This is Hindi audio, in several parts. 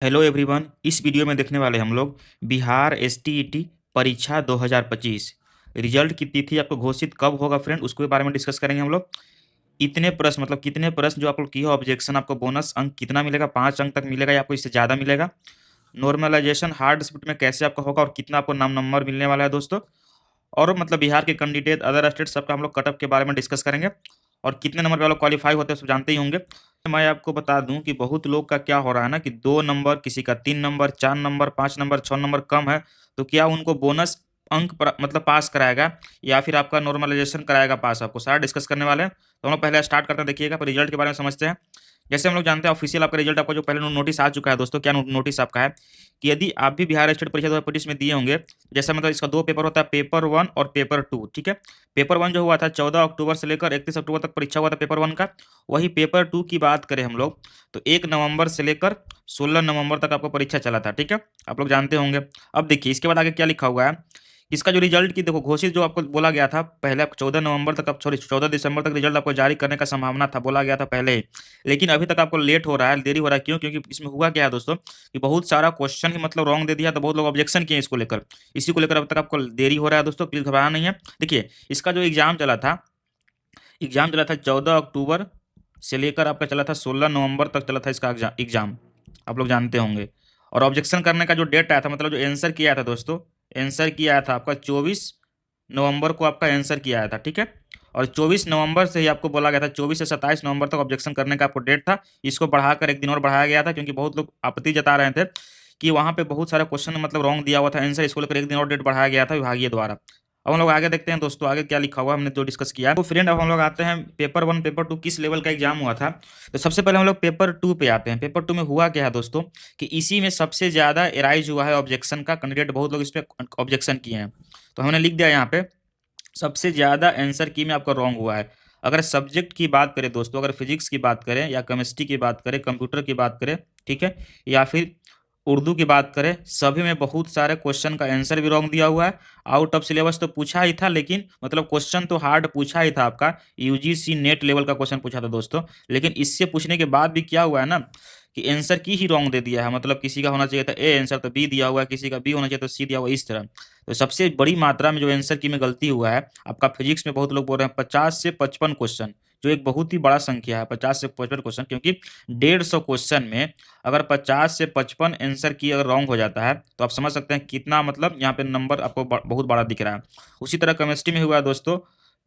Hello everyone. इस वीडियो में देखने वाले हम लोग बिहार एसटीईटी परीक्षा 2025 रिजल्ट की तिथि आपको घोषित कब होगा फ्रेंड, उसके बारे में डिस्कस करेंगे हम लोग। इतने प्रश्न मतलब कितने प्रश्न जो आप लोग किए हो ऑब्जेक्शन, आपको बोनस अंक कितना मिलेगा, 5 अंक तक मिलेगा या आपको इससे ज़्यादा मिलेगा। नॉर्मलाइजेशन हार्ड स्पिट में कैसे आपका होगा और कितना आपको नाम नंबर मिलने वाला है दोस्तों। और मतलब बिहार के कैंडिडेट अदर स्टेट सबका हम लोग कटअप के बारे में डिस्कस करेंगे और कितने नंबर पे आप लोग क्वालिफाई होते हैं सब जानते ही होंगे। मैं आपको बता दूं कि बहुत लोग का क्या हो रहा है ना कि 2 नंबर, किसी का 3 नंबर, 4 नंबर, 5 नंबर, 6 नंबर कम है, तो क्या उनको बोनस अंक मतलब पास कराएगा या फिर आपका नॉर्मलाइजेशन कराएगा पास, आपको सारा डिस्कस करने वाले हैं। तो हम लोग पहले स्टार्ट करते हैं, देखिएगा फिर रिजल्ट के बारे में समझते हैं। जैसे हम लोग जानते हैं ऑफिशियल आपका रिजल्ट आपका जो पहले नोटिस आ चुका है दोस्तों। क्या नोटिस आपका है कि यदि आप भी बिहार स्टेट परीक्षा 2025 में दिए होंगे, जैसे मतलब इसका 2 पेपर होता है, पेपर 1 और पेपर 2, ठीक है। पेपर 1 जो हुआ था 14 अक्टूबर से लेकर 31 अक्टूबर तक परीक्षा हुआ था पेपर 1 का। वही पेपर 2 की बात करें हम लोग तो 1 नवंबर से लेकर 16 नवंबर तक आपको परीक्षा चला था, ठीक है। आप लोग जानते होंगे। अब देखिए इसके बाद आगे क्या लिखा हुआ है। इसका जो रिजल्ट की देखो घोषित जो आपको बोला गया था पहले, 14 नवंबर तक, अब सॉरी 14 दिसंबर तक रिजल्ट आपको जारी करने का संभावना था, बोला गया था पहले ही। लेकिन अभी तक आपको लेट हो रहा है, देरी हो रहा है। क्यों? क्योंकि इसमें हुआ क्या है दोस्तों कि बहुत सारा क्वेश्चन ही मतलब रॉन्ग दे दिया, तो बहुत लोग ऑब्जेक्शन किए इसको लेकर। इसी को लेकर अब तक आपको देरी हो रहा है दोस्तों, प्लीज घबराना नहीं है। देखिए इसका जो एग्जाम चला था 14 अक्टूबर से लेकर आपका चला था 16 नवंबर तक चला था इसका एग्जाम, आप लोग जानते होंगे। और ऑब्जेक्शन करने का जो डेट आया था, मतलब जो आंसर किया था दोस्तों, आंसर किया आया था आपका 24 नवंबर को आपका आंसर किया आया था, ठीक है। और 24 नवंबर से ही आपको बोला गया था 24 से 27 नवंबर तक ऑब्जेक्शन करने का आपको डेट था। इसको बढ़ाकर एक दिन और बढ़ाया गया था क्योंकि बहुत लोग आपत्ति जता रहे थे कि वहाँ पे बहुत सारे क्वेश्चन मतलब रॉन्ग दिया हुआ था आंसर, इसको लेकर एक दिन और डेट बढ़ाया गया था विभागीय द्वारा। अब हम लोग आगे देखते हैं दोस्तों, आगे क्या लिखा हुआ है, हमने जो डिस्कस किया। तो फ्रेंड अब हम लोग आते हैं पेपर 1 पेपर 2 किस लेवल का एग्जाम हुआ था। तो सबसे पहले हम लोग पेपर 2 पे आते हैं। पेपर 2 में हुआ क्या है दोस्तों कि इसी में सबसे ज़्यादा एराइज हुआ है ऑब्जेक्शन का, कैंडिडेट बहुत लोग इस पर ऑब्जेक्शन किए हैं। तो हमने लिख दिया यहाँ पे सबसे ज़्यादा आंसर की में आपका रॉन्ग हुआ है। अगर सब्जेक्ट की बात करें दोस्तों, अगर फिजिक्स की बात करें या केमिस्ट्री की बात करें, कंप्यूटर की बात करें, ठीक है, या फिर उर्दू की बात करें, सभी में बहुत सारे क्वेश्चन का आंसर भी रॉन्ग दिया हुआ है। आउट ऑफ सिलेबस तो पूछा ही था, लेकिन मतलब क्वेश्चन तो हार्ड पूछा ही था आपका, यूजीसी नेट लेवल का क्वेश्चन पूछा था दोस्तों। लेकिन इससे पूछने के बाद भी क्या हुआ है ना कि आंसर की ही रॉन्ग दे दिया है। मतलब किसी का होना चाहिए था ए आंसर तो बी दिया हुआ है, किसी का बी होना चाहिए तो सी दिया हुआ है, इस तरह। तो सबसे बड़ी मात्रा में जो आंसर की में गलती हुआ है आपका फिजिक्स में, बहुत लोग बोल रहे हैं 50 से 55 क्वेश्चन, जो एक बहुत ही बड़ा संख्या है 50 से 55 क्वेश्चन। क्योंकि 150 क्वेश्चन में अगर 50 से 55 आंसर की अगर रॉन्ग हो जाता है तो आप समझ सकते हैं कितना मतलब यहाँ पे नंबर आपको बहुत बड़ा दिख रहा है। उसी तरह केमिस्ट्री में हुआ है दोस्तों।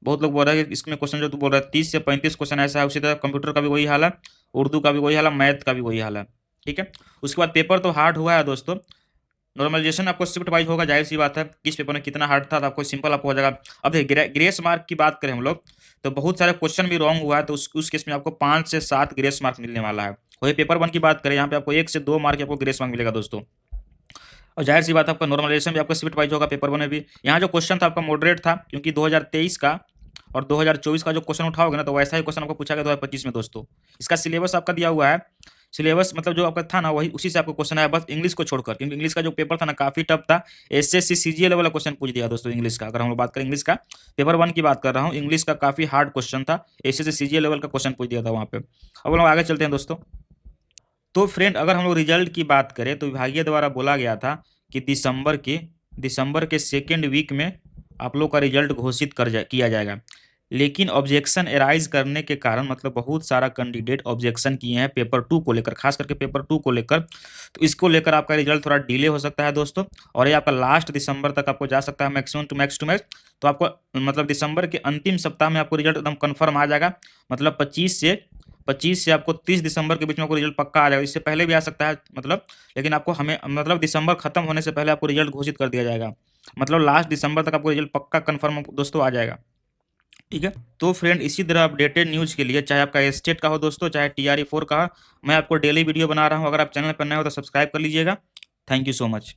बहुत लोग बोल रहे हैं कि इसमें क्वेश्चन जो तू बोल रहा है 30 से 35 क्वेश्चन ऐसा है। उसी तरह कंप्यूटर का भी वही हाल है, उर्दू का भी वही हाल है, मैथ का भी वही हाल है, ठीक है। उसके बाद पेपर तो हार्ड हुआ है दोस्तों। नॉर्मलाइजेशन आपको शिफ्ट वाइज होगा, जाहिर सी बात है। किस पेपर में कितना हार्ड था तो आपको सिंपल आपको हो जाएगा। अब देखिए ग्रेस मार्क की बात करें हम लोग तो बहुत सारे क्वेश्चन भी रॉन्ग हुआ है, तो उस केस में आपको 5 से 7 ग्रेस मार्क मिलने वाला है। वही पेपर 1 की बात करें, यहाँ पे आपको 1 से 2 मार्क आपको ग्रेस मार्क मिलेगा दोस्तों। और जाहिर सी बात है आपका नॉर्मलाइजेशन भी आपका शिफ्ट वाइज होगा पेपर 1 में भी। यहाँ जो क्वेश्चन था आपका मॉडरेट था, क्योंकि 2023 का और 2024 का जो क्वेश्चन उठाओगे ना तो वैसा ही क्वेश्चन आपको पूछा गया 2025 में दोस्तों। इसका सिलेबस आपका दिया हुआ है, सिलेबस मतलब जो आपका था ना वही उसी से आपको क्वेश्चन आया, बस इंग्लिश को छोड़कर, क्योंकि इंग्लिश का जो पेपर था ना काफी टफ था। एसएससी सीजीएल लेवल का क्वेश्चन पूछ दिया दोस्तों इंग्लिश का। अगर हम लोग बात करें इंग्लिश का, पेपर 1 की बात कर रहा हूँ, इंग्लिश का काफी हार्ड क्वेश्चन था, एसएससी सीजीएल लेवल का क्वेश्चन पूछ दिया था वहाँ पे। अब हम लोग आगे चलते हैं दोस्तों। तो फ्रेंड अगर हम लोग रिजल्ट की बात करें तो विभागीय द्वारा बोला गया था कि दिसंबर के सेकेंड वीक में आप लोग का रिजल्ट घोषित किया जाएगा। लेकिन ऑब्जेक्शन एराइज करने के कारण मतलब बहुत सारा कैंडिडेट ऑब्जेक्शन किए हैं पेपर 2 को लेकर, खास करके पेपर 2 को लेकर। तो इसको लेकर आपका रिजल्ट थोड़ा डिले हो सकता है दोस्तों, और ये आपका लास्ट दिसंबर तक आपको जा सकता है, मैक्सिमम टू मैक्स। तो आपको मतलब दिसंबर के अंतिम सप्ताह में आपको रिजल्ट एकदम कन्फर्म आ जाएगा। मतलब 25 से आपको 30 दिसंबर के बीच में आपको रिजल्ट पक्का आ जाएगा। इससे पहले भी आ सकता है मतलब, लेकिन आपको हमें मतलब दिसंबर खत्म होने से पहले आपको रिजल्ट घोषित कर दिया जाएगा। मतलब लास्ट दिसंबर तक आपको रिजल्ट पक्का कंफर्म दोस्तों आ जाएगा, ठीक है। तो फ्रेंड इसी तरह अपडेटेड न्यूज़ के लिए, चाहे आपका स्टेट का हो दोस्तों, चाहे TRE 4 का हो, मैं आपको डेली वीडियो बना रहा हूँ। अगर आप चैनल पर नए हो तो सब्सक्राइब कर लीजिएगा। Thank you so much.